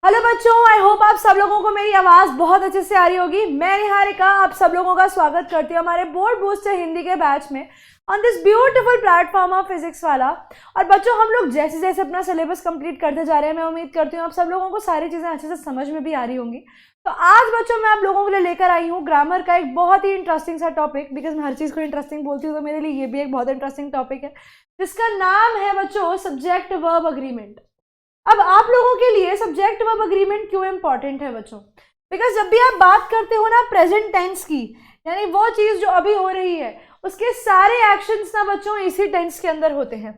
Hello बच्चों, I hope आप सब लोगों को मेरी आवाज़ बहुत अच्छे से आ रही होगी। मैं निहारिका आप सब लोगों का स्वागत करती हूँ हमारे बोर्ड बूस्टर हिंदी के बैच में on this beautiful platform of physics वाला। और बच्चों, हम लोग जैसे जैसे अपना सिलेबस कंप्लीट करते जा रहे हैं, मैं उम्मीद करती हूँ आप सब लोगों को सारी चीज़ें अच्छे से समझ में भी आ रही होंगी। तो आज बच्चों मैं आप लोगों के लिए लेकर आई हूँ ग्रामर का एक बहुत ही इंटरेस्टिंग सा टॉपिक, बिकॉज मैं हर चीज़ को इंटरेस्टिंग बोलती हूँ तो मेरे लिए ये भी एक बहुत इंटरेस्टिंग टॉपिक है, जिसका नाम है बच्चों सब्जेक्ट वर्ब अग्रीमेंट। अब आप लोगों के लिए सब्जेक्ट वर्ब अग्रीमेंट क्यों इंपॉर्टेंट है बच्चों? बिकॉज जब भी आप बात करते हो ना प्रेजेंट टेंस की, यानी वो चीज जो अभी हो रही है, उसके सारे एक्शंस ना बच्चों इसी टेंस के अंदर होते हैं,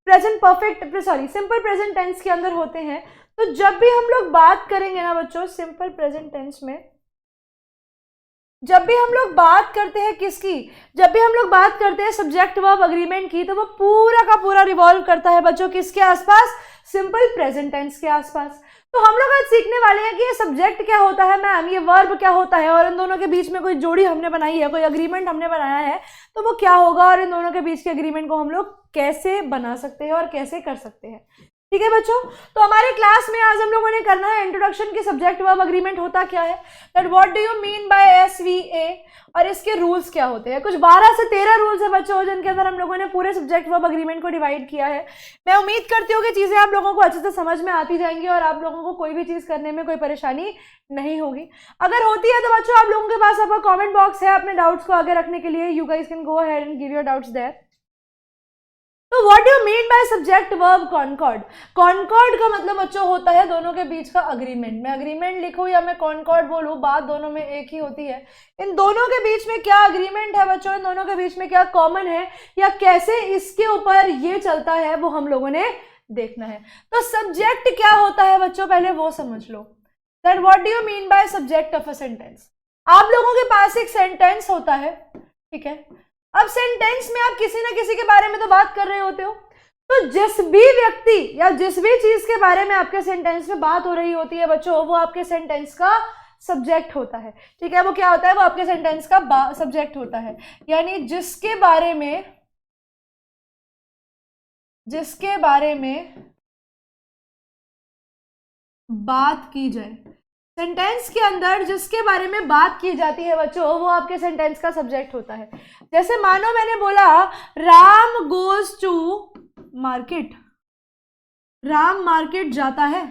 present perfect simple present tense के अंदर होते हैं। तो जब भी हम लोग बात करेंगे ना बच्चों सिंपल प्रेजेंट टेंस में, जब भी हम लोग बात करते हैं किसकी, जब भी हम लोग बात करते हैं सब्जेक्ट वर्ब अग्रीमेंट की, तो वो पूरा का पूरा रिवॉल्व करता है बच्चों किसके आसपास? सिंपल प्रेजेंट टेंस के आसपास। तो हम लोग आज सीखने वाले हैं कि ये सब्जेक्ट क्या होता है मैम, ये वर्ब क्या होता है, और इन दोनों के बीच में कोई जोड़ी हमने बनाई है, कोई अग्रीमेंट हमने बनाया है, तो वो क्या होगा, और इन दोनों के बीच के अग्रीमेंट को हम लोग कैसे बना सकते हैं और कैसे कर सकते हैं। ठीक है बच्चों, तो हमारे क्लास में आज हम लोगों ने करना है इंट्रोडक्शन की सब्जेक्ट वर्ब अग्रीमेंट होता क्या है, that what do you mean by SVA, और इसके रूल्स क्या होते हैं। कुछ 12 से 13 रूल्स है बच्चों, जिनके अंदर हम लोगों ने पूरे सब्जेक्ट वर्ब अग्रीमेंट को डिवाइड किया है। मैं उम्मीद करती हूँ कि चीजें आप लोगों को अच्छे से समझ में आती जाएंगी और आप लोगों को कोई भी चीज करने में कोई परेशानी नहीं होगी। अगर होती है तो बच्चों आप लोगों के पास आपका कॉमेंट बॉक्स है अपने डाउट्स को आगे रखने के लिए, you guys can go ahead and give your doubts there. तो what do you mean by subject verb concord? Concord का मतलब बच्चों होता है दोनों के बीच का अग्रीमेंट। मैं अग्रीमेंट लिखूं या मैं कॉनकॉर्ड बोलूं, बात दोनों में एक ही होती है। इन दोनों के बीच में क्या अग्रीमेंट है बच्चों, इन दोनों के बीच में क्या कॉमन है, या कैसे इसके ऊपर ये चलता है, वो हम लोगों ने देखना है। तो सब्जेक्ट क्या होता है बच्चों, पहले वो समझ लो, that what do you mean by subject of a sentence. आप लोगों के पास एक सेंटेंस होता है, ठीक है। अब सेंटेंस में आप किसी ना किसी के बारे में तो बात कर रहे होते हो, तो जिस भी व्यक्ति या जिस भी चीज के बारे में आपके सेंटेंस में बात हो रही होती है बच्चों, वो आपके सेंटेंस का सब्जेक्ट होता है। ठीक है, वो क्या होता है, वो आपके सेंटेंस का सब्जेक्ट होता है। यानी जिसके बारे में बात की जाए, सेंटेंस के अंदर जिसके बारे में बात की जाती है बच्चों, वो आपके सेंटेंस का सब्जेक्ट होता है। जैसे मानो मैंने बोला Ram goes to market, Ram market जाता है,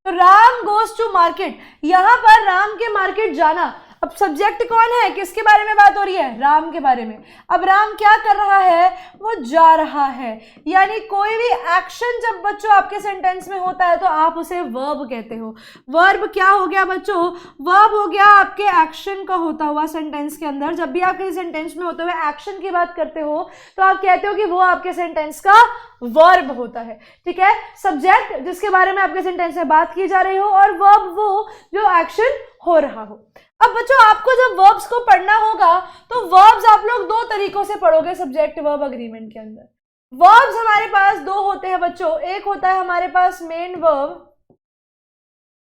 तो राम गोज टू मार्केट, यहां पर राम के मार्केट जाना। अब सब्जेक्ट कौन है, किसके बारे में बात हो रही है, राम के बारे में। अब राम क्या कर रहा है, वो जा रहा है। यानी कोई भी एक्शन जब बच्चों आपके सेंटेंस में होता है तो आप उसे वर्ब कहते हो। वर्ब क्या हो गया बच्चों, वर्ब हो गया आपके एक्शन का होता हुआ सेंटेंस के अंदर। जब भी आप किसी सेंटेंस में होते हुए एक्शन की बात करते हो तो आप कहते हो कि वो आपके सेंटेंस का वर्ब होता है। ठीक है, सब्जेक्ट जिसके बारे में आपके सेंटेंस में बात की जा रही हो, और वर्ब वो जो एक्शन हो रहा हो। अब बच्चों आपको जब वर्ब्स को पढ़ना होगा तो वर्ब्स आप लोग दो तरीकों से पढ़ोगे सब्जेक्ट वर्ब अग्रीमेंट के अंदर। वर्ब्स हमारे पास दो होते हैं बच्चों, एक होता है हमारे पास मेन वर्ब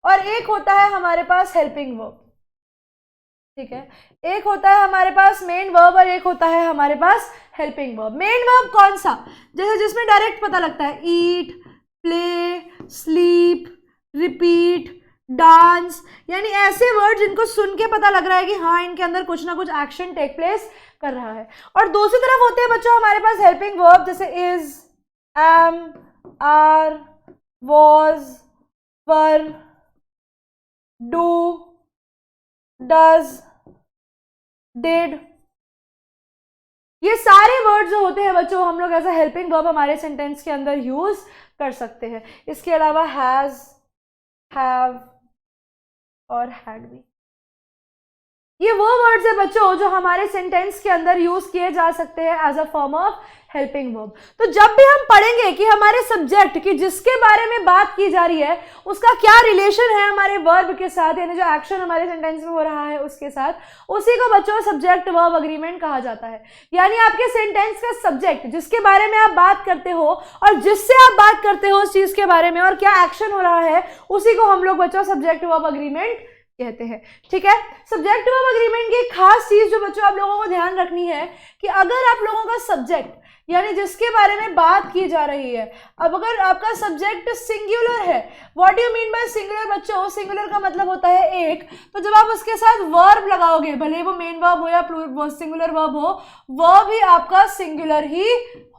और एक होता है हमारे पास हेल्पिंग वर्ब। ठीक है, एक होता है हमारे पास मेन वर्ब और एक होता है हमारे पास हेल्पिंग वर्ब। मेन वर्ब कौन सा, जैसे जिसमें डायरेक्ट पता लगता है, ईट, प्ले, स्लीप, रिपीट, डांस, यानी ऐसे वर्ड जिनको सुन के पता लग रहा है कि हाँ इनके अंदर कुछ ना कुछ एक्शन टेक प्लेस कर रहा है। और दूसरी तरफ होते हैं बच्चों हमारे पास हेल्पिंग वर्ब, जैसे is, am, are, was, were, do, does, did. ये सारे वर्ड जो होते हैं बच्चों हम लोग एज अ हेल्पिंग वर्ब हमारे सेंटेंस के अंदर यूज कर सकते हैं। इसके अलावा हैज, हैव और हैड भी, ये वो वर्ड्स है बच्चों जो हमारे सेंटेंस के अंदर यूज किए जा सकते हैं as a form of helping verb. तो जब भी हम पढ़ेंगे कि हमारे सब्जेक्ट की जिसके बारे में बात की जा रही है उसका क्या रिलेशन है हमारे वर्ब के साथ, यानी जो एक्शन हमारे सेंटेंस में हो रहा है उसके साथ, उसी को बच्चों सब्जेक्ट वर्ब अग्रीमेंट कहा जाता है। यानी आपके सेंटेंस का सब्जेक्ट जिसके बारे में आप बात करते हो और जिससे आप बात करते हो उस चीज के बारे में और क्या एक्शन हो रहा है, उसी को हम लोग बच्चों सब्जेक्ट वर्ब अग्रीमेंट कहते हैं। ठीक है, सब्जेक्ट वर्ब एग्रीमेंट की एक खास चीज जो बच्चों आप लोगों को ध्यान रखनी है कि अगर आप लोगों का सब्जेक्ट यानी जिसके बारे में बात की जा रही है, अब अगर आपका सब्जेक्ट सिंगुलर है, what do you mean bye singular बच्चों? सिंगुलर का मतलब होता है एक, तो जब आप उसके साथ वर्ब लगाओगे, भले वो मेन वर्ब हो या सिंगुलर वर्ब हो, वह भी आपका सिंगुलर ही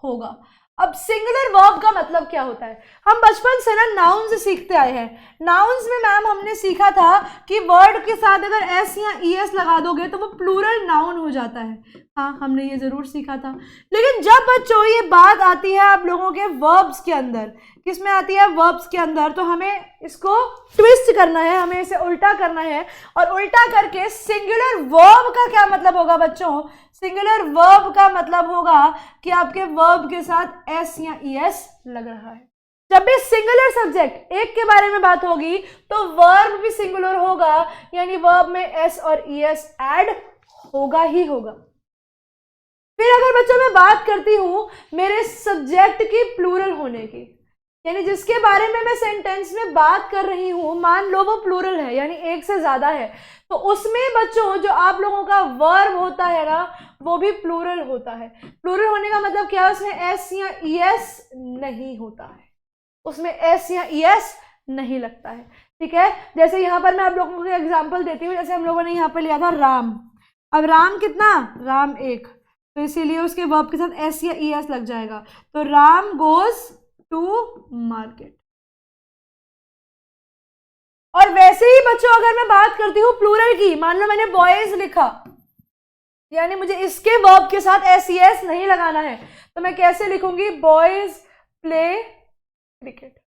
होगा। अब सिंगुलर वर्ब का मतलब क्या होता है? हम बचपन से ना नाउन्स सीखते आए हैं। नाउन्स में मैम हमने सीखा था कि वर्ड के साथ अगर एस या ईएस लगा दोगे तो वो प्लूरल नाउन हो जाता है। हाँ, हमने ये जरूर सीखा था। लेकिन जब बच्चों ये बात आती है आप लोगों के वर्ब्स के अंदर, किसमें आती है? वर्ब्स के अंदर, तो हमें इसको ट्विस्ट करना है, हमें इसे उल्टा करना है। और उल्टा करके सिंगुलर वर्ब का क्या मतलब होगा बच्चों? सिंगुलर वर्ब का मतलब होगा कि आपके वर्ब के साथ एस या ईएस लग रहा है। जब भी सिंगुलर सब्जेक्ट एक के बारे में बात होगी तो वर्ब भी सिंगुलर होगा, यानी वर्ब में एस और ईएस ऐड होगा ही होगा। फिर अगर बच्चों मैं बात करती हूं मेरे सब्जेक्ट की प्लूरल होने की, यानी जिसके बारे में मैं सेंटेंस में बात कर रही हूं, मान लो वो प्लूरल है यानी एक से ज्यादा है, तो उसमें बच्चों जो आप लोगों का वर्ब होता है ना वो भी प्लूरल होता है। प्लूरल होने का मतलब क्या है? उसमें एस या ईएस नहीं होता है, उसमें एस या ईएस नहीं लगता है। ठीक है, जैसे यहाँ पर मैं आप लोगों को एग्जांपल देती हूँ। जैसे हम लोगों ने यहाँ पर लिया था राम। अब राम कितना? राम एक, तो इसीलिए उसके वर्ब के साथ एस या ईएस लग जाएगा, तो राम गोज टू मार्केट। और वैसे ही बच्चों अगर मैं बात करती हूँ प्लूरल की, मान लो मैंने बॉयज लिखा, यानी मुझे इसके वर्ब के साथ एस ईएस नहीं लगाना है, तो मैं कैसे लिखूंगी? Boys play cricket.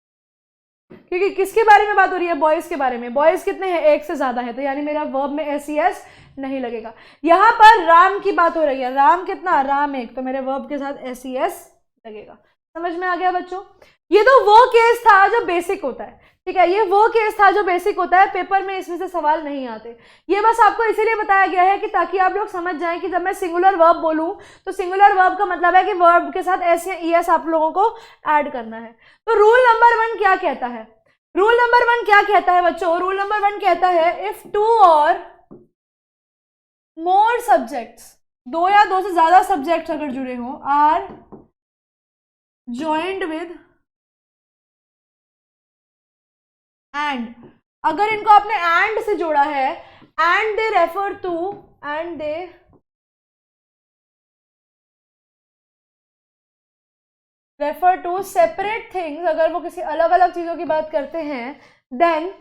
क्योंकि किसके बारे में बात हो रही है? बॉयज के बारे में। बॉयज कितने हैं? एक से ज्यादा है, तो यानी मेरा वर्ब में एस ईएस नहीं लगेगा। यहां पर राम की बात हो रही है, राम कितना? राम एक, तो मेरे वर्ब के साथ एस ईएस लगेगा। समझ में आ गया बच्चों? ये तो वो केस था जो बेसिक होता है। ठीक है, ये वो केस था जो बेसिक होता है, पेपर में इसमें से सवाल नहीं आते। ये बस आपको इसीलिए बताया गया है कि ताकि आप लोग समझ जाएं कि जब मैं सिंगुलर वर्ब बोलूं तो सिंगुलर वर्ब का मतलब है कि वर्ब के साथ एस या ईएस आप लोगों को ऐड करना है। तो रूल नंबर 1 क्या कहता है? रूल नंबर 1 क्या कहता है बच्चों? रूल नंबर 1 कहता है इफ 2 और मोर सब्जेक्ट्स, 2 या 2 से ज्यादा सब्जेक्ट्स अगर जुड़े हों, आर ज्वाइंड विद एंड, अगर इनको आपने एंड से जोड़ा है, and they refer to, and they refer to separate things, अगर वो किसी अलग अलग चीजों की बात करते हैं, then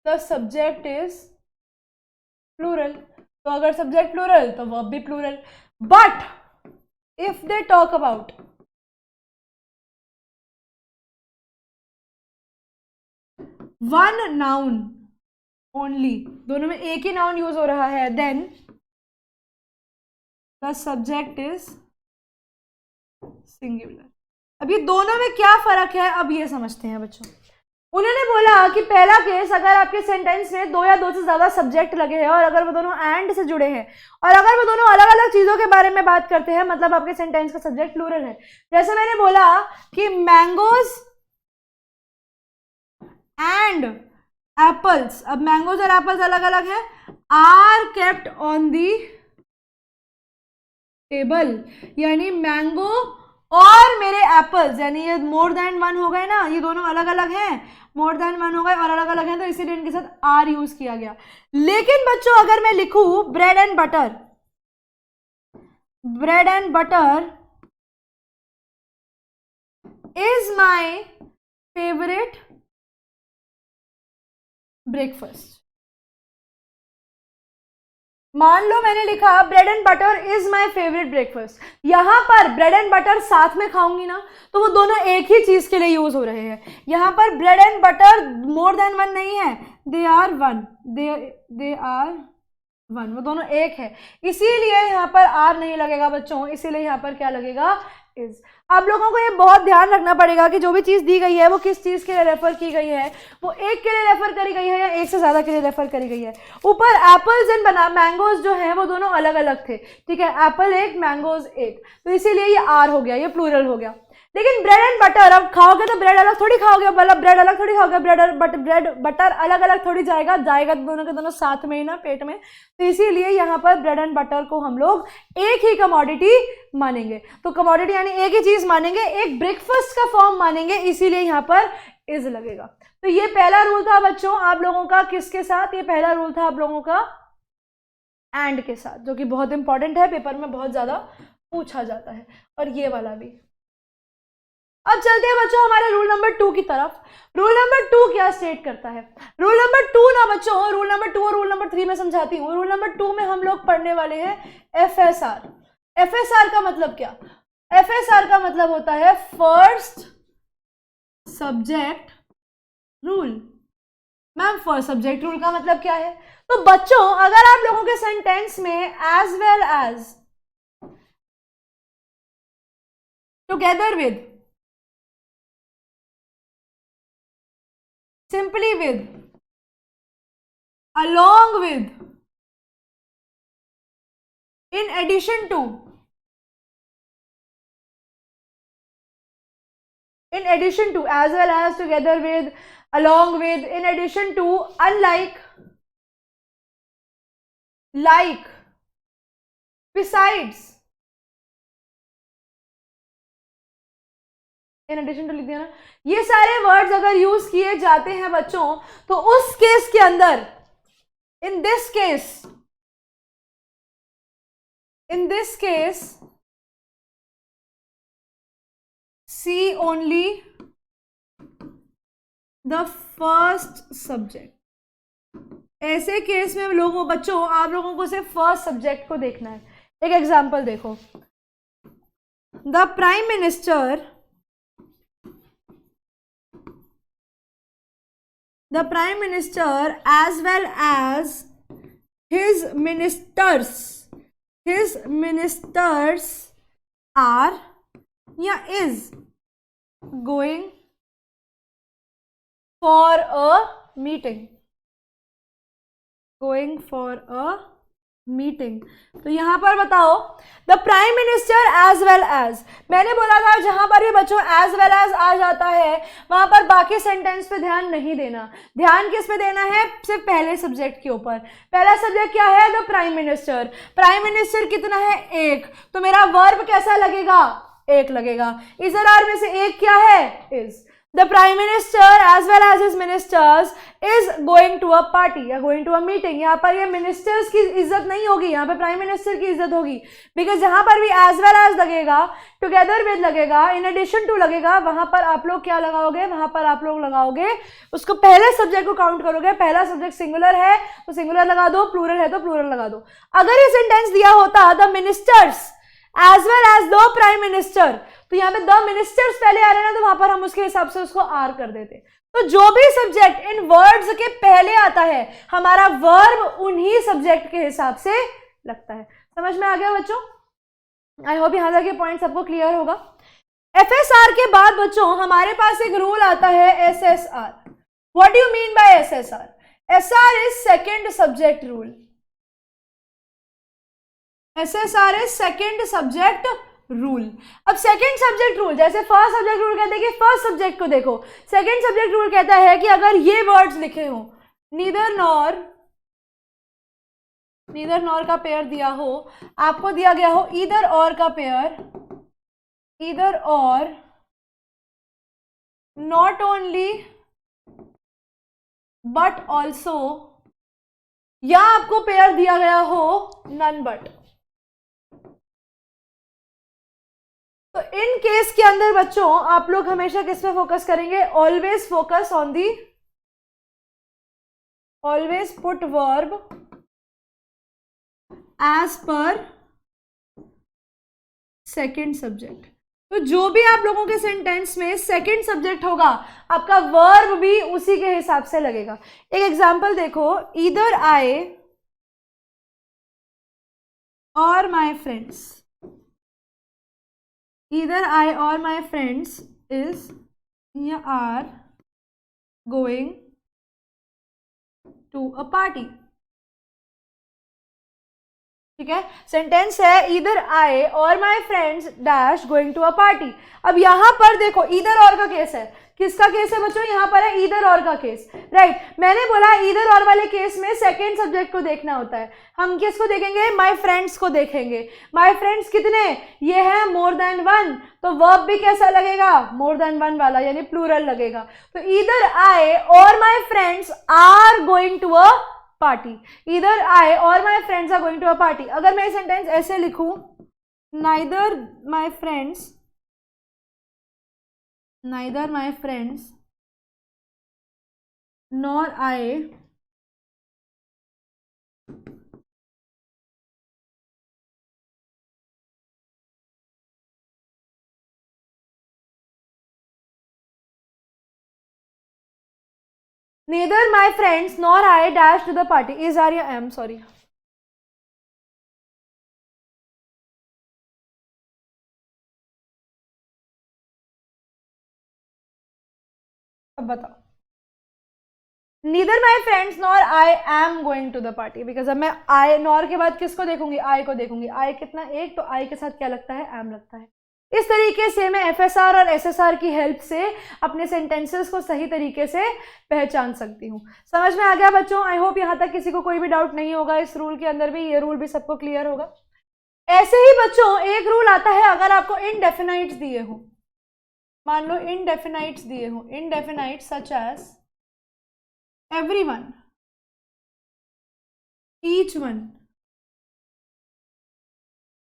the subject is plural. तो अगर सब्जेक्ट प्लूरल तो वर्ब भी plural. But if they talk about one noun only, दोनों में एक ही नाउन यूज हो रहा है, then the subject is singular. अब ये दोनों में क्या फर्क है, अब ये समझते हैं बच्चों। उन्होंने बोला कि पहला केस, अगर आपके सेंटेंस में 2 या 2 से ज्यादा सब्जेक्ट लगे हैं और अगर वो दोनों एंड से जुड़े हैं और अगर वो दोनों अलग अलग चीजों के बारे में बात करते हैं, मतलब आपके सेंटेंस का सब्जेक्ट प्लूरल है। जैसे मैंने बोला कि मैंगोज एंड एप्पल्स, अब मैंगोज और एप्पल्स अलग अलग है, are kept on the table, यानी मैंगो और मेरे एप्पल्स, यानी ये मोर देन 1 हो गए ना, ये दोनों अलग अलग हैं, मोर देन 1 हो गए और अलग अलग हैं, तो इसीलिए इनके साथ आर यूज किया गया। लेकिन बच्चों अगर मैं लिखूं bread and butter, bread and butter is my favourite breakfast, मान लो मैंने लिखा bread and butter is my favourite breakfast, यहां पर ब्रेड एंड बटर साथ में खाऊंगी ना, तो वो दोनों एक ही चीज के लिए यूज हो रहे हैं। यहां पर bread and butter more than 1 नहीं है, दे आर 1, दे आर 1, वो दोनों एक है, इसीलिए यहाँ पर आर नहीं लगेगा बच्चों, इसीलिए यहाँ पर क्या लगेगा? इज। आप लोगों को ये बहुत ध्यान रखना पड़ेगा कि जो भी चीज दी गई है वो किस चीज के लिए रेफर की गई है, वो एक के लिए रेफर करी गई है या एक से ज्यादा के लिए रेफर करी गई है। ऊपर एप्पल्स एंड मैंगोज जो है वो दोनों अलग अलग थे, ठीक है, एप्पल एक मैंगोज एक, तो इसीलिए ये आर हो गया, ये प्लूरल हो गया। लेकिन ब्रेड एंड बटर अब खाओगे तो ब्रेड अलग थोड़ी खाओगे, मतलब ब्रेड अलग थोड़ी खाओगे, ब्रेड बटर अलग अलग थोड़ी जाएगा, जाएगा दोनों के दोनों साथ में ही ना पेट में। तो इसीलिए यहाँ पर ब्रेड एंड बटर को हम लोग एक ही कमोडिटी मानेंगे। तो कमोडिटी यानी एक ही चीज मानेंगे, एक ब्रेकफास्ट का फॉर्म मानेंगे, इसीलिए यहाँ पर इज लगेगा। तो ये पहला रूल था बच्चों आप लोगों का, किसके साथ? ये पहला रूल था आप लोगों का एंड के साथ, जो कि बहुत इंपॉर्टेंट है, पेपर में बहुत ज्यादा पूछा जाता है, और ये वाला भी। अब चलते हैं बच्चों हमारे रूल नंबर 2 की तरफ। रूल नंबर 2 क्या स्टेट करता है? रूल नंबर 2 ना बच्चों, रूल नंबर 2 और रूल नंबर 3 में समझाती हूँ। रूल नंबर 2 में हम लोग पढ़ने वाले हैं FSR। FSR का मतलब क्या? FSR का मतलब होता है first subject rule. Ma'am first subject rule का मतलब क्या है? तो बच्चों अगर आप लोगों के सेंटेंस में as well as, together with, simply with, along with, in addition to, as well as, together with, along with, in addition to, unlike, like, besides, in addition to लिख दिया ना। ये सारे वर्ड्स अगर यूज किए जाते हैं बच्चों तो उस केस के अंदर, in this case see only the first subject. ऐसे केस में लोगों बच्चों आप लोगों को सिर्फ फर्स्ट सब्जेक्ट को देखना है। एक एग्जांपल देखो, the prime minister, as well as his ministers are या is going for a meeting, तो यहां पर बताओ the prime minister as well as, मैंने बोला था जहां पर भी बच्चों एज वेल एज आ जाता है वहां पर बाकी सेंटेंस पे ध्यान नहीं देना। ध्यान किस पे देना है? सिर्फ पहले सब्जेक्ट के ऊपर। पहला सब्जेक्ट क्या है? The prime minister. Prime minister कितना है? एक। तो मेरा वर्ब कैसा लगेगा? एक लगेगा। इजर आर में से एक क्या है? Is. The Prime Minister as well as his ministers is going to a party या going to a meeting। यहाँ पर ये मिनिस्टर्स की इज्जत नहीं होगी, यहाँ पे प्राइम मिनिस्टर की इज्जत होगी। बिकॉज जहाँ पर भी as well as लगेगा, together with लगेगा, in addition to लगेगा, वहां पर आप लोग क्या लगाओगे? वहां पर आप लोग लगाओगे उसको पहले सब्जेक्ट को काउंट करोगे। पहला सब्जेक्ट सिंगुलर है तो सिंगुलर लगा दो, प्लूरल है तो प्लूरल लगा दो। अगर ये सेंटेंस दिया होता the ministers as well as the prime minister, तो यहाँ पे द मिनिस्टर्स पहले आ रहे हैं ना, तो वहां पर हम उसके हिसाब से उसको आर कर देते। तो जो भी सब्जेक्ट इन वर्ड्स के पहले आता है हमारा वर्ब उन्हीं सब्जेक्ट के हिसाब से लगता है। समझ में आ गया बच्चों? आई होप यहां तक ये पॉइंट सबको क्लियर होगा। एफएसआर के बाद बच्चों हमारे पास एक रूल आता है SSR. What do you mean bye SSR? SR is second subject rule. SSR is second subject rule. अब सेकेंड सब्जेक्ट रूल, जैसे फर्स्ट सब्जेक्ट रूल कहते हैं कि फर्स्ट सब्जेक्ट को देखो, सेकेंड सब्जेक्ट रूल कहता है कि अगर ये वर्ड्स लिखे हो, नीदर नॉर का पेयर दिया हो, आपको दिया गया हो ईदर और का पेयर, ईदर और, नॉट ओनली बट ऑल्सो, या आपको पेयर दिया गया हो नन बट। तो इन केस के अंदर बच्चों आप लोग हमेशा किस पे फोकस करेंगे? Always focus on the, always put verb as per second subject. तो जो भी आप लोगों के सेंटेंस में सेकेंड सब्जेक्ट होगा आपका वर्ब भी उसी के हिसाब से लगेगा। एक एग्जांपल देखो, either I or my friends, either I or my friends is या are going to a party। ठीक है, सेंटेंस है either I or my friends dash going to a party. अब यहां पर देखो ईदर और का केस है, किसका केस है बच्चों, यहां पर है ईदर और का केस, राइट। मैंने बोला ईदर और वाले केस में सेकंड सब्जेक्ट को देखना होता है। हम किसको देखेंगे, माय फ्रेंड्स को देखेंगे। माय फ्रेंड्स कितने, ये है मोर देन वन, तो वर्ब भी कैसा लगेगा, मोर देन वन वाला, यानी प्लूरल लगेगा। तो ईदर आई और my friends are going to a party, either I और my friends are going to a party. अगर मैं सेंटेंस ऐसे लिखूं, neither my friends nor I neither my friends nor I dash to the party is are या am, sorry। अब बताओ, neither my friends nor I am going to the party, because अब मैं आई nor के बाद किसको देखूंगी, आई को देखूंगी। आई कितना, एक, तो आई के साथ क्या लगता है, एम लगता है। इस तरीके से मैं एफएसआर और एसएसआर की हेल्प से अपने सेंटेंसेस को सही तरीके से पहचान सकती हूँ। समझ में आ गया बच्चों? आई होप यहाँ तक किसी को कोई भी डाउट नहीं होगा। इस रूल के अंदर भी, ये रूल भी सबको क्लियर होगा। ऐसे ही बच्चों एक रूल आता है, अगर आपको इनडेफिनाइट्स दिए हो, मान लो इनडेफिनाइट्स दिए हो, indefinite such as everyone, each one,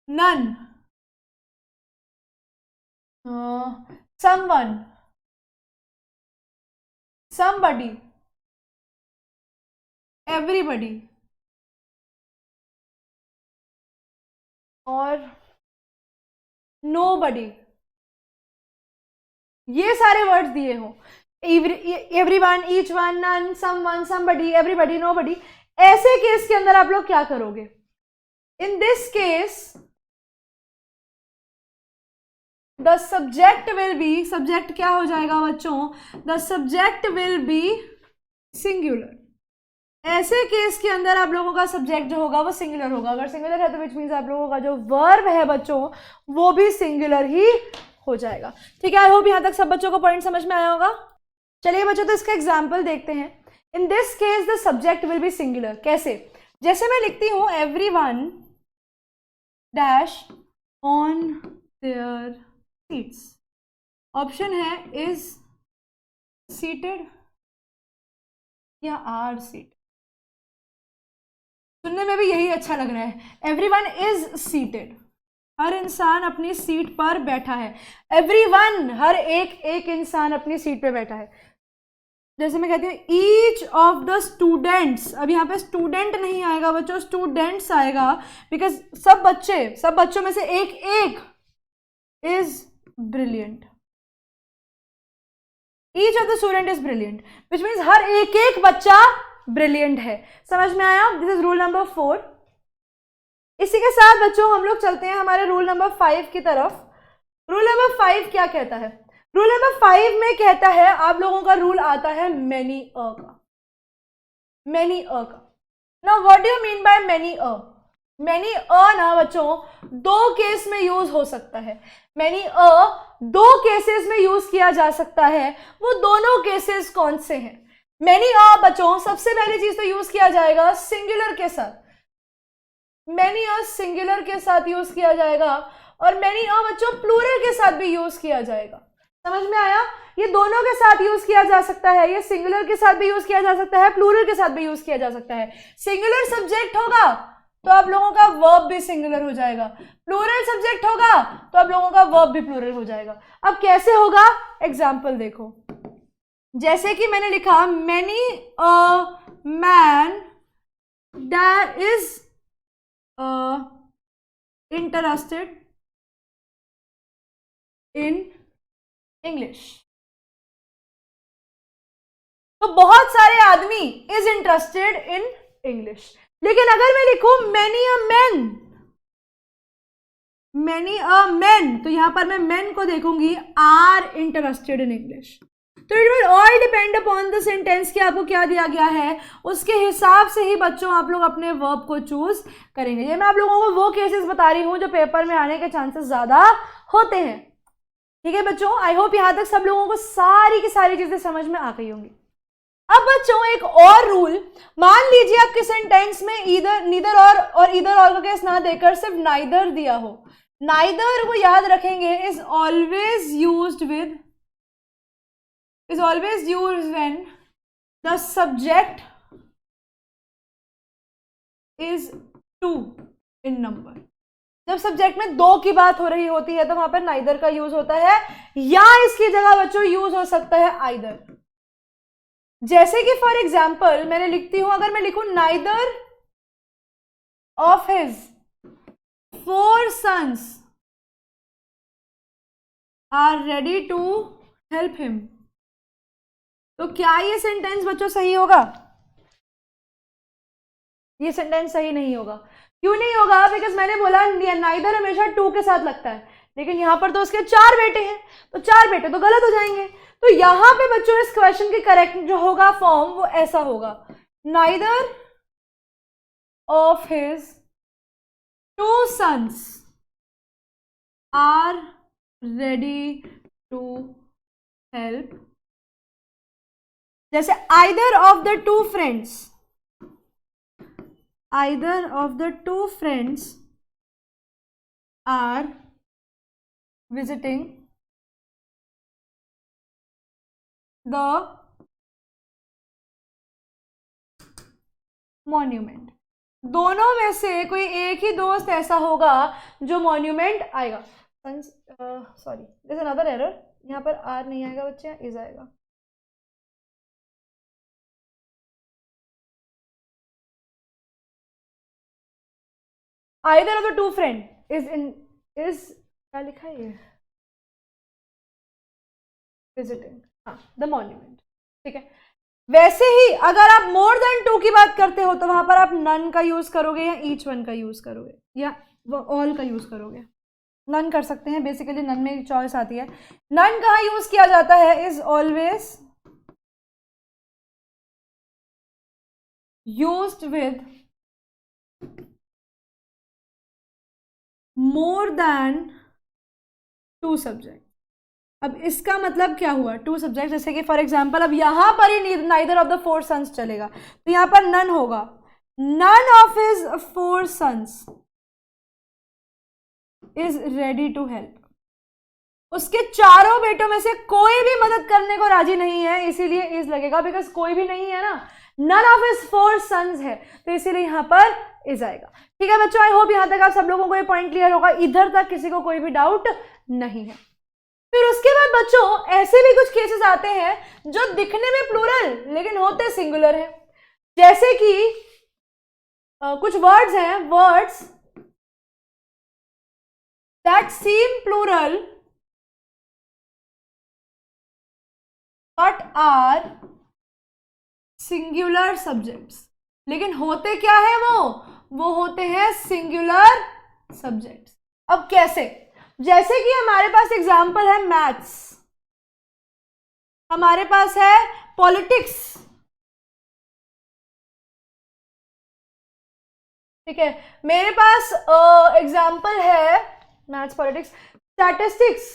none, someone, somebody, everybody और nobody, ये सारे वर्ड्स दिए हो, everyone, each one, none, someone, somebody, everybody, nobody, ऐसे केस के अंदर आप लोग क्या करोगे? In this case the subject will be, subject क्या हो जाएगा बच्चों, the subject will be singular. ऐसे केस के अंदर आप लोगों का सब्जेक्ट जो होगा वो सिंगुलर होगा। अगर सिंगुलर है तो विच मीन्स आप लोगों का जो वर्ब है बच्चों वो भी सिंगुलर ही हो जाएगा। ठीक है, आई होप यहां तक सब बच्चों को पॉइंट समझ में आया होगा। चलिए बच्चों, तो इसका एग्जाम्पल देखते हैं। इन this case the subject will be singular. कैसे? जैसे मैं लिखती हूं everyone dash on their seats, option है इज सीटेड या आर सीटेड। सुनने में भी यही अच्छा लग रहा है, एवरीवन इज सीटेड, हर इंसान अपनी सीट पर बैठा है। एवरीवन, हर एक इंसान अपनी सीट पे बैठा है। जैसे मैं कहती हूँ ईच ऑफ द स्टूडेंट्स, अब यहाँ पे स्टूडेंट नहीं आएगा बच्चों, स्टूडेंट्स आएगा, बिकॉज सब बच्चों में से एक is brilliant. Each of the student is brilliant, which means हर एक बच्चा ब्रिलियंट है। समझ में आया? This is rule number 4। इसी के साथ बच्चों हम लोग चलते हैं हमारे रूल नंबर 5 की तरफ। रूल नंबर 5 क्या कहता है? रूल नंबर 5 में कहता है, आप लोगों का रूल आता है मैनी अ का, मैनी अ का। Now what do you mean by many a? Many a ना बच्चों दो केस में यूज हो सकता है। मैनी अ दो केसेस में यूज किया जा सकता है। वो दोनों केसेस कौन से हैं? मैनी अ बच्चों सबसे पहली चीज तो यूज किया जाएगा सिंगुलर के साथ, मैनी अ सिंगुलर के साथ यूज किया जाएगा, और मैनी अ बच्चों प्लूरल के साथ भी यूज किया जाएगा। समझ में आया? ये दोनों के साथ यूज किया जा सकता है, ये सिंगुलर के साथ भी यूज किया जा सकता है, प्लूरल के साथ भी यूज किया जा सकता है। सिंगुलर सब्जेक्ट होगा तो आप लोगों का वर्ब भी सिंगुलर हो जाएगा, प्लूरल सब्जेक्ट होगा तो आप लोगों का वर्ब भी प्लूरल हो जाएगा। अब कैसे होगा? एग्जाम्पल देखो, जैसे कि मैंने लिखा many a man that is interested in English. तो बहुत सारे आदमी इज इंटरेस्टेड इन इंग्लिश। लेकिन अगर मैं लिखूं many a man, many a man, तो यहां पर मैं मैन को देखूंगी आर इंटरेस्टेड इन इंग्लिश। तो it will all depend upon the sentence कि आपको क्या दिया गया है, उसके हिसाब से ही बच्चों आप लोग अपने वर्ब को चूज करेंगे। ये मैं आप लोगों को वो केसेस बता रही हूँ जो पेपर में आने के चांसेस ज्यादा होते हैं। ठीक है बच्चों, आई होप यहाँ तक सब लोगों को सारी की सारी चीजें समझ में आ गई होंगी। अब बच्चों एक और रूल, मान लीजिए आपके सेंटेंस में ईदर, नीदर और ईदर और का केस ना देकर सिर्फ नाइदर दिया हो। नाइदर को याद रखेंगे is always used when the subject is 2 in number. जब सब्जेक्ट में 2 की बात हो रही होती है तो वहां पर नाइदर का यूज होता है, या इसकी जगह बच्चों यूज हो सकता है आइदर। जैसे कि फॉर एग्जाम्पल मैंने लिखती हूं, अगर मैं लिखूं neither of his 4 sons are ready to help him, तो क्या ये सेंटेंस बच्चों सही होगा? ये सेंटेंस सही नहीं होगा। क्यों नहीं होगा? बिकॉज मैंने बोला नाइदर हमेशा 2 के साथ लगता है, लेकिन यहां पर तो उसके 4 बेटे हैं, तो 4 बेटे तो गलत हो जाएंगे। तो यहां पे बच्चों इस क्वेश्चन की करेक्ट जो होगा फॉर्म वो ऐसा होगा, neither of his 2 sons are ready to help. जैसे either of the 2 friends, either of the 2 friends are visiting the monument। दोनों में से कोई एक ही दोस्त ऐसा होगा जो मॉन्यूमेंट आएगा। सॉरी, दिस अनदर एरर, यहाँ पर आर नहीं आएगा बच्चे, इज आएगा। Either of the 2 friend is क्या लिखा है ये, visiting, हाँ, the monument। ठीक है, वैसे ही अगर आप मोर देन 2 की बात करते हो तो वहां पर आप नन का यूज करोगे या ईच वन का यूज करोगे या ऑल का यूज करोगे। नन कर सकते हैं, बेसिकली नन में चॉइस आती है। नन कहाँ यूज किया जाता है? Is always used with more than 2 subject. अब इसका मतलब क्या हुआ? 2 सब्जेक्ट, जैसे कि फॉर एग्जाम्पल अब यहां पर ही नाइदर ऑफ द 4 sons चलेगा, तो यहां पर नन होगा, none of his 4 sons is ready to help. उसके चारों बेटों में से कोई भी मदद करने को राजी नहीं है, इसीलिए इज लगेगा, बिकॉज कोई भी नहीं है ना, नन ऑफ हिज 4 sons है, तो इसीलिए यहां पर इज आएगा। ठीक है बच्चों, आई होप यहां तक आप सब लोगों को ये पॉइंट क्लियर होगा, इधर तक किसी को कोई भी डाउट नहीं है। फिर उसके बाद बच्चों ऐसे भी कुछ केसेस आते हैं जो दिखने में प्लूरल लेकिन होते सिंगुलर हैं। जैसे कि कुछ वर्ड्स हैं, words that seem plural but are singular subjects, लेकिन होते क्या है? वो होते हैं सिंगुलर सब्जेक्ट्स। अब कैसे? जैसे कि हमारे पास एग्जाम्पल है मैथ्स, हमारे पास है पॉलिटिक्स, ठीक है, मेरे पास एग्जाम्पल है मैथ्स, पॉलिटिक्स, स्टैटिस्टिक्स,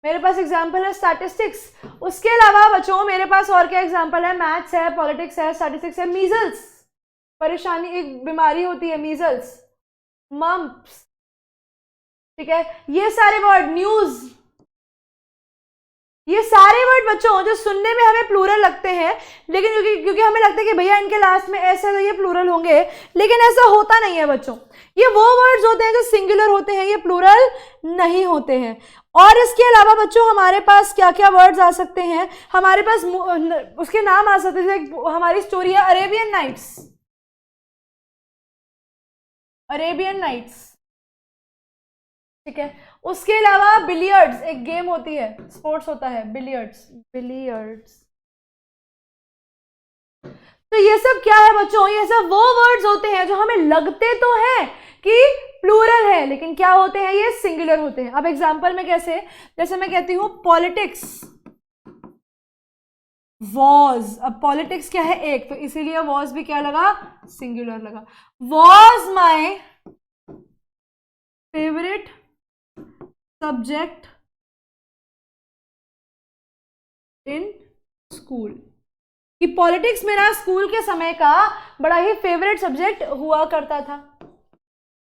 मेरे पास एग्जाम्पल है स्टैटिस्टिक्स। उसके अलावा बच्चों मेरे पास और क्या एग्जाम्पल है? मैथ्स है, पॉलिटिक्स है, स्टैटिस्टिक्स है, मीजल्स, परेशानी, एक बीमारी होती है मीजल्स, मम्प्स, ठीक है, ये सारे वर्ड, न्यूज, ये सारे वर्ड बच्चों जो सुनने में हमें प्लूरल लगते हैं, लेकिन क्योंकि हमें लगता है कि भैया इनके लास्ट में ऐसे तो ये प्लूरल होंगे, लेकिन ऐसा होता नहीं है बच्चों। ये वो वर्ड्स होते हैं जो सिंगुलर होते हैं, ये प्लूरल नहीं होते हैं। और इसके अलावा बच्चों हमारे पास क्या क्या वर्ड्स आ सकते हैं? हमारे पास उसके नाम आ सकते हैं। हमारी स्टोरी है अरेबियन नाइट्स, अरेबियन नाइट्स, ठीक है। उसके अलावा बिलियर्ड्स, एक गेम होती है, स्पोर्ट्स होता है, बिलियर्ड्स, बिलियर्ड्स। तो ये सब क्या है बच्चों? ये सब वो वर्ड्स होते हैं जो हमें लगते तो हैं कि प्लूरल है, लेकिन क्या होते हैं ये, सिंगुलर होते हैं। अब एग्जांपल में कैसे, जैसे मैं कहती हूं पॉलिटिक्स वॉज, अब पॉलिटिक्स क्या है, एक, तो इसीलिए वॉज भी क्या लगा, सिंगुलर लगा। Was my favourite subject in school, कि पॉलिटिक्स मेरा स्कूल के समय का बड़ा ही फेवरेट सब्जेक्ट हुआ करता था।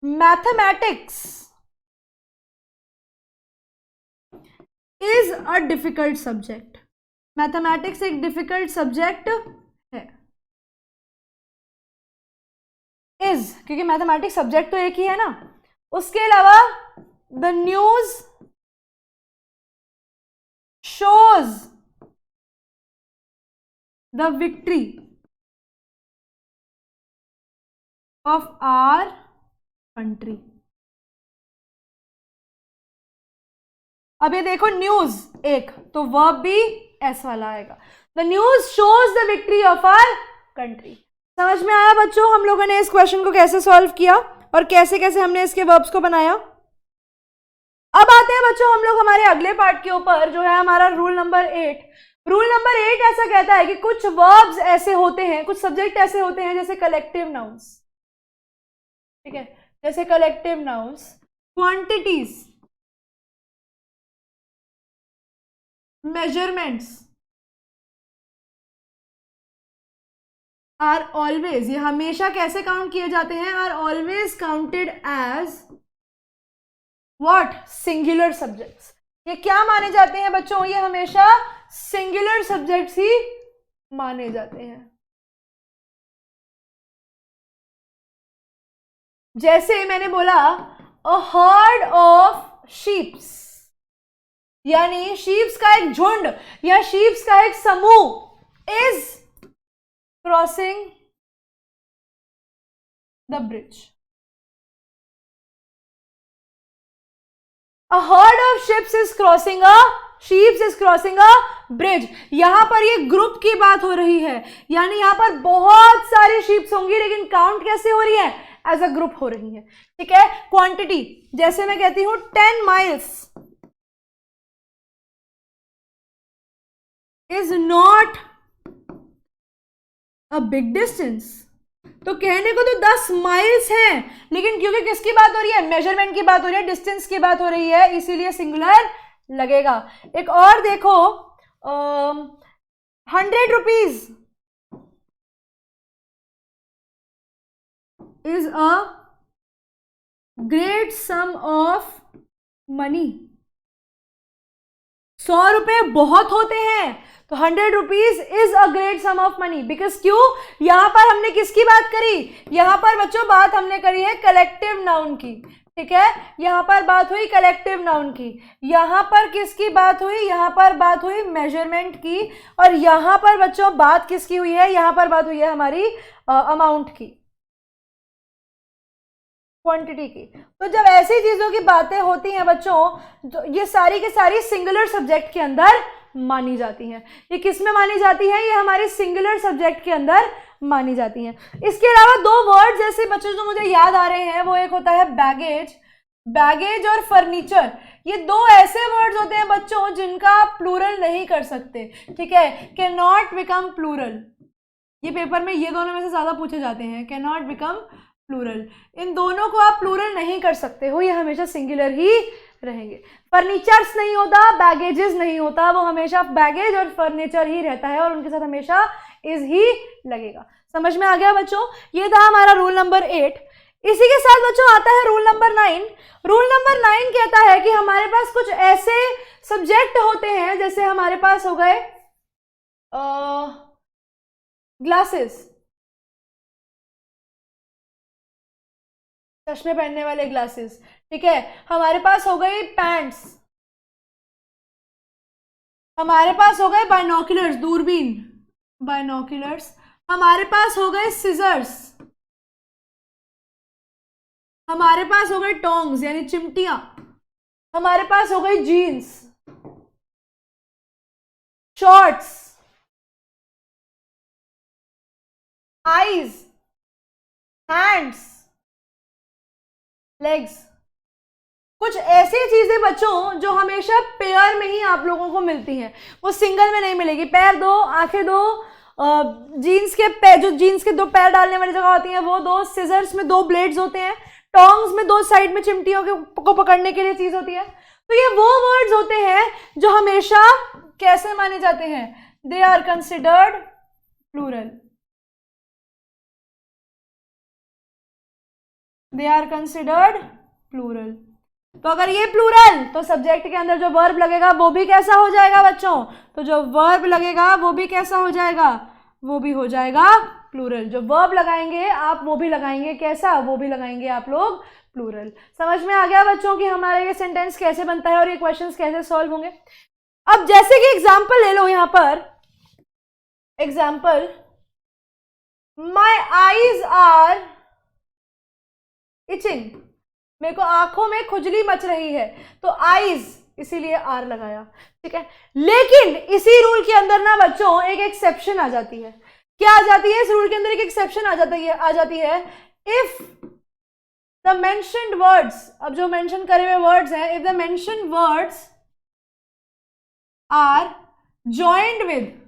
Mathematics is a difficult subject, mathematics एक डिफिकल्ट सब्जेक्ट है। इज, क्योंकि मैथमेटिक्स सब्जेक्ट तो एक ही है ना। उसके अलावा the news shows the victory of our country. अब ये देखो न्यूज एक, तो वर्ब भी एस वाला आएगा। The news shows the victory of our country. समझ में आया बच्चों हम लोगों ने इस क्वेश्चन को कैसे सॉल्व किया और कैसे कैसे हमने इसके वर्ब्स को बनाया। अब आते हैं बच्चों हम लोग हमारे अगले पार्ट के ऊपर, जो है हमारा रूल नंबर 8। रूल नंबर 8 ऐसा कहता है कि कुछ वर्ब्स ऐसे होते हैं, कुछ सब्जेक्ट ऐसे होते हैं जैसे कलेक्टिव नाउन्स, ठीक है, जैसे collective nouns, quantities, measurements are always, ये हमेशा कैसे काउंट किए जाते हैं, are always counted as what, singular subjects. ये क्या माने जाते हैं बच्चों, ये हमेशा सिंगुलर सब्जेक्ट्स ही माने जाते हैं। जैसे मैंने बोला अ हर्ड ऑफ शीप्स, यानी शीप्स का एक झुंड या शीप्स का एक समूह is crossing the bridge. A herd of ships is crossing a sheep is crossing a bridge। यहां पर ये ग्रुप की बात हो रही है, यानी यहां पर बहुत सारी शीप्स होंगी, लेकिन काउंट कैसे हो रही है, एज अ ग्रुप हो रही है, ठीक है। क्वांटिटी, जैसे मैं कहती हूं 10 miles is not a big distance, तो कहने को तो 10 माइल्स हैं, लेकिन क्योंकि किसकी बात हो रही है, मेजरमेंट की बात हो रही है, डिस्टेंस की बात हो रही है, इसीलिए सिंगुलर लगेगा। एक और देखो 100 rupees is a great sum of money. 100 रुपए बहुत होते हैं, तो 100 rupees is a great sum of money, because क्यों, यहां पर हमने किसकी बात करी, यहां पर बच्चों बात हमने करी है कलेक्टिव नाउन की, ठीक है, यहां पर बात हुई कलेक्टिव नाउन की। यहां पर किसकी बात हुई, यहां पर बात हुई मेजरमेंट की, और यहां पर बच्चों बात किसकी हुई है, यहां पर बात हुई है हमारी अमाउंट की, क्वांटिटी की। तो जब ऐसी चीजों की बातें होती हैं बच्चों, तो ये सारी की सारी सिंगुलर सब्जेक्ट के अंदर मानी जाती हैं। ये किस में मानी जाती है, ये हमारे सिंगुलर सब्जेक्ट के अंदर मानी जाती हैं। इसके अलावा दो वर्ड जैसे बच्चों जो मुझे याद आ रहे हैं, वो एक होता है बैगेज, बैगेज और फर्नीचर। ये दो ऐसे वर्ड्स होते हैं बच्चों जिनका आप प्लूरल नहीं कर सकते, ठीक है, कैन नॉट बिकम प्लूरल। ये पेपर में ये दोनों में से ज्यादा पूछे जाते हैं, कैन नॉट बिकम प्लूरल। इन दोनों को आप प्लूरल नहीं कर सकते हो, ये हमेशा सिंगुलर ही रहेंगे। फर्नीचर्स नहीं होता, बैगेजेस नहीं होता, वो हमेशा बैगेज और फर्नीचर ही रहता है, और उनके साथ हमेशा इज ही लगेगा। समझ में आ गया बच्चों, ये था हमारा रूल नंबर 8। इसी के साथ बच्चों आता है रूल नंबर 9। रूल नंबर 9 कहता है कि हमारे पास कुछ ऐसे सब्जेक्ट होते हैं, जैसे हमारे पास हो गए ग्लासेस, चश्मे पहनने वाले ग्लासेस, ठीक है, हमारे पास हो गई पैंट्स, हमारे पास हो गए बाइनोकुलर्स, दूरबीन, बाइनोकुलर्स, हमारे पास हो गए सिजर्स, हमारे पास हो गए टोंग्स यानी चिमटियां, हमारे पास हो गई jeans, shorts, eyes, hands, legs. कुछ ऐसी चीजें बच्चों जो हमेशा पेयर में ही आप लोगों को मिलती हैं, वो सिंगल में नहीं मिलेगी। पैर दो, आंखें दो, जीन्स के पैर, जो जीन्स के दो पैर डालने वाली जगह होती है वो दो, सिजर्स में दो ब्लेड्स होते हैं, टोंग्स में दो साइड में चिमटियों को पकड़ने के लिए चीज होती है। तो ये वो वर्ड्स होते हैं जो हमेशा कैसे माने जाते हैं, they are considered plural, they are considered plural. तो अगर ये प्लूरल, तो सब्जेक्ट के अंदर जो वर्ब लगेगा वो भी कैसा हो जाएगा बच्चों, तो जो वर्ब लगेगा वो भी कैसा हो जाएगा, वो भी हो जाएगा प्लूरल। जो वर्ब लगाएंगे आप वो भी लगाएंगे कैसा, वो भी लगाएंगे आप लोग प्लूरल। समझ में आ गया बच्चों कि हमारा ये सेंटेंस कैसे बनता है और ये क्वेश्चंस कैसे सॉल्व होंगे। अब जैसे कि एग्जांपल ले लो यहां पर, example, my eyes are itching, मेरे को आंखों में खुजली मच रही है, तो आईज इसीलिए आर लगाया, ठीक है। लेकिन इसी रूल के अंदर ना बच्चों एक एक्सेप्शन आ जाती है। क्या आ जाती है इस रूल के अंदर, एक एक्सेप्शन आ जाती है, इफ द मेंशन्ड वर्ड्स, अब जो मेंशन करे हुए वर्ड्स हैं, if the mentioned words are joined with,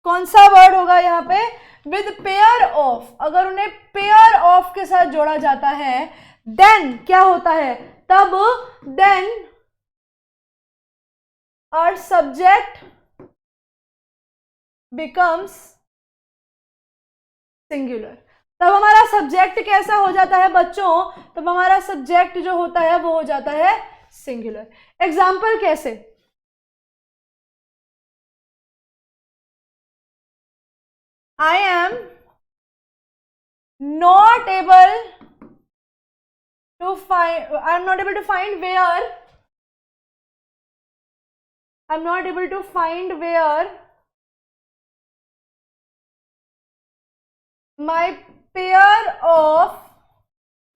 कौन सा वर्ड होगा यहां पे, विद पेयर ऑफ, अगर उन्हें पेयर ऑफ के साथ जोड़ा जाता है, देन क्या होता है, तब then our subject becomes singular. तब हमारा सब्जेक्ट कैसा हो जाता है बच्चों, तब हमारा सब्जेक्ट जो होता है वो हो जाता है सिंगुलर। एग्जाम्पल कैसे, I am not able to find, I'm not able to find where, I'm not able to find where my pair of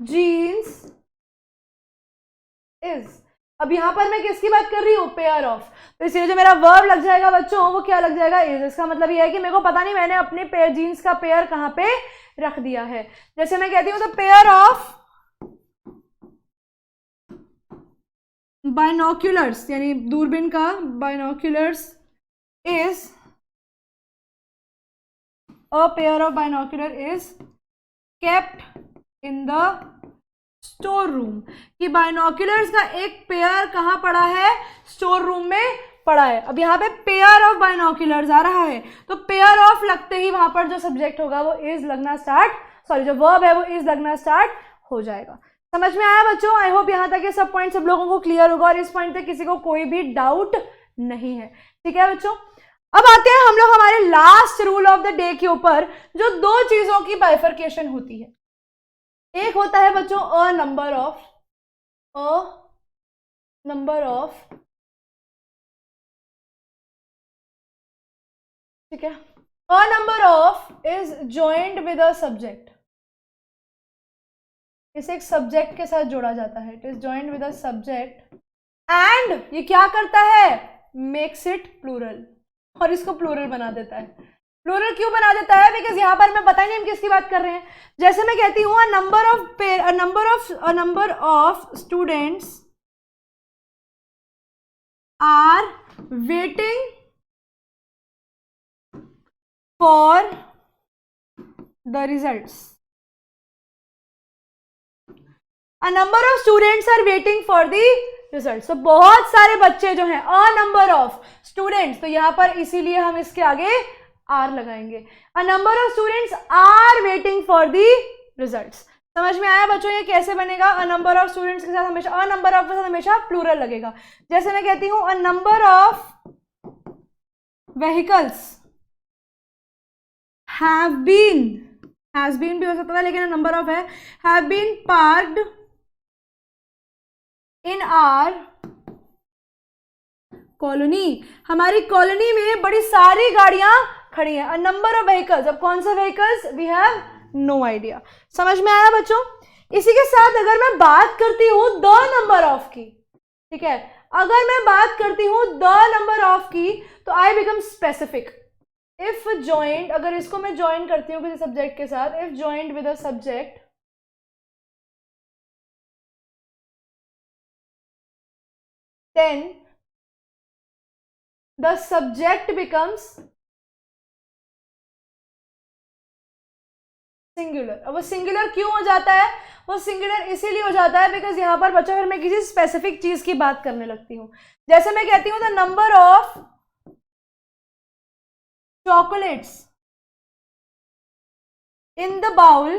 jeans is। अब यहां पर मैं किसकी बात कर रही हूं, पेयर ऑफ, तो इसलिए जो मेरा वर्ब लग जाएगा बच्चों वो क्या लग जाएगा, इज। इसका मतलब ये है कि मेरे को पता नहीं मैंने अपने पेयर जीन्स का पेयर कहां पे रख दिया है। जैसे मैं कहती हूं द पेयर ऑफ बाइनोक्यूलर्स, यानी दूरबीन का, binoculars is, a pair of binocular is kept in the store room, कि बाइनोक्यूलर्स का एक पेयर कहां पड़ा है, स्टोर रूम में पड़ा है। अब यहाँ पे पेयर ऑफ बाइनोक्यूलर्स आ रहा है, तो पेयर ऑफ लगते ही वहां पर जो सब्जेक्ट होगा वो इज लगना स्टार्ट, सॉरी जो वर्ब है वो इज लगना स्टार्ट हो जाएगा। समझ में आया बच्चों? आई होप यहाँ तक ये सब पॉइंट सब लोगों को क्लियर होगा और इस पॉइंट तक किसी को कोई भी डाउट नहीं है। ठीक है बच्चों, अब आते हैं हम लोग हमारे last rule of the day के ऊपर, जो दो चीजों की बाइफर्केशन होती है। एक होता है बच्चों अ नंबर ऑफ, ठीक है, a number of is joined with a subject, इसे एक सब्जेक्ट के साथ जोड़ा जाता है, it is joined with a subject and ये क्या करता है, मेक्स इट प्लूरल, और इसको प्लूरल बना देता है। प्लूरल क्यों बना देता है? बिकॉज यहां पर मैं पता नहीं हम किसकी बात कर रहे हैं। जैसे मैं कहती हूं a number of students are waiting for the results, a number of students are waiting for the result. तो बहुत सारे बच्चे जो हैं, अ नंबर ऑफ स्टूडेंट्स, तो यहां पर इसीलिए हम इसके आगे आर लगाएंगे। A number of students are waiting for the results. समझ में आया बच्चों ये कैसे बनेगा? अ नंबर ऑफ स्टूडेंट्स के साथ हमेशा, अ नंबर ऑफ के साथ हमेशा प्लूरल लगेगा। जैसे मैं कहती हूं a number of vehicles have been, has been भी हो सकता है लेकिन नंबर ऑफ है, have been parked in our colony, हमारी कॉलोनी में बड़ी सारी गाड़ियां खड़ी हैं। अ नंबर ऑफ व्हीकल्स, अब कौन से vehicles, we have no idea. समझ में आया बच्चों? इसी के साथ अगर मैं बात करती हूं द नंबर ऑफ की, ठीक है, अगर मैं बात करती हूं द नंबर ऑफ की, तो I become specific. If joint, अगर इसको मैं ज्वाइन करती हूँ किसी सब्जेक्ट के साथ, if joint with a subject then the subject becomes singular. अब वो सिंगुलर क्यों हो जाता है? वो सिंगुलर इसीलिए हो जाता है बिकॉज यहाँ पर बच्चों, अगर मैं किसी स्पेसिफिक चीज की बात करने लगती हूँ, जैसे मैं कहती हूँ the number of chocolates in the bowl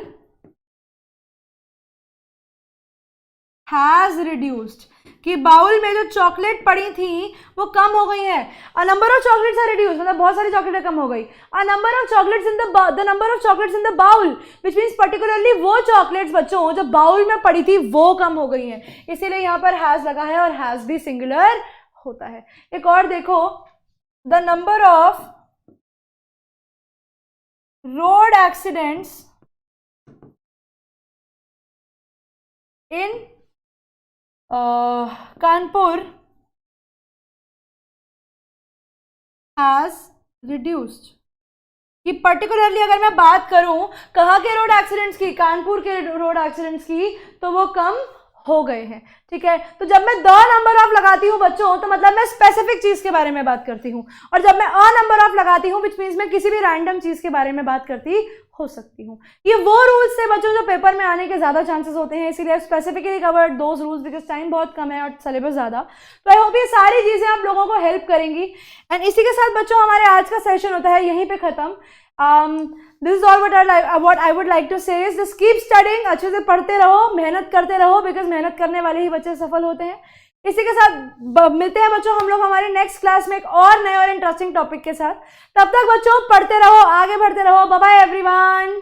has reduced, कि बाउल में जो चॉकलेट पड़ी थी वो कम हो गई है। A number of chocolates are reduce, मतलब बहुत सारी चॉकलेटें कम हो गई। A number of chocolates in the number of chocolates in the bowl, which means particularly वो चॉकलेट्स बच्चों जो बाउल में पड़ी थी वो कम हो गई हैं, इसीलिए यहाँ पर हैज लगा है और हैज भी सिंगुलर होता है। एक और देखो, the number of road accidents in Kanpur has reduced, कि पर्टिकुलरली अगर मैं बात करूं कहाँ के रोड एक्सीडेंट्स की, कानपुर के रोड एक्सीडेंट्स की, तो वो कम हो गए हैं। ठीक है, तो जब मैं द नंबर ऑफ लगाती हूँ बच्चों, तो मतलब मैं स्पेसिफिक चीज के बारे में बात करती हूँ, और जब मैं अ नंबर ऑफ लगाती हूँ विच मीन्स मैं किसी भी रैंडम चीज के बारे में बात करती हो सकती हूँ। ये वो रूल्स थे बच्चों जो पेपर में आने के ज्यादा चांसेस होते हैं, इसीलिए specifically covered those rules because time बहुत कम है और सिलेबस ज्यादा। तो आई होप ये सारी चीजें आप लोगों को हेल्प करेंगी। एंड इसी के साथ बच्चों हमारे आज का सेशन होता है यहीं पे खत्म। This is all what I would like to say is just keep studying, अच्छे से पढ़ते रहो, मेहनत करते रहो, बिकॉज मेहनत करने वाले ही बच्चे सफल होते हैं। इसी के साथ मिलते हैं बच्चों हम लोग हमारे नेक्स्ट क्लास में एक और नए और इंटरेस्टिंग टॉपिक के साथ। तब तक बच्चों पढ़ते रहो, आगे बढ़ते रहो। Bye bye everyone.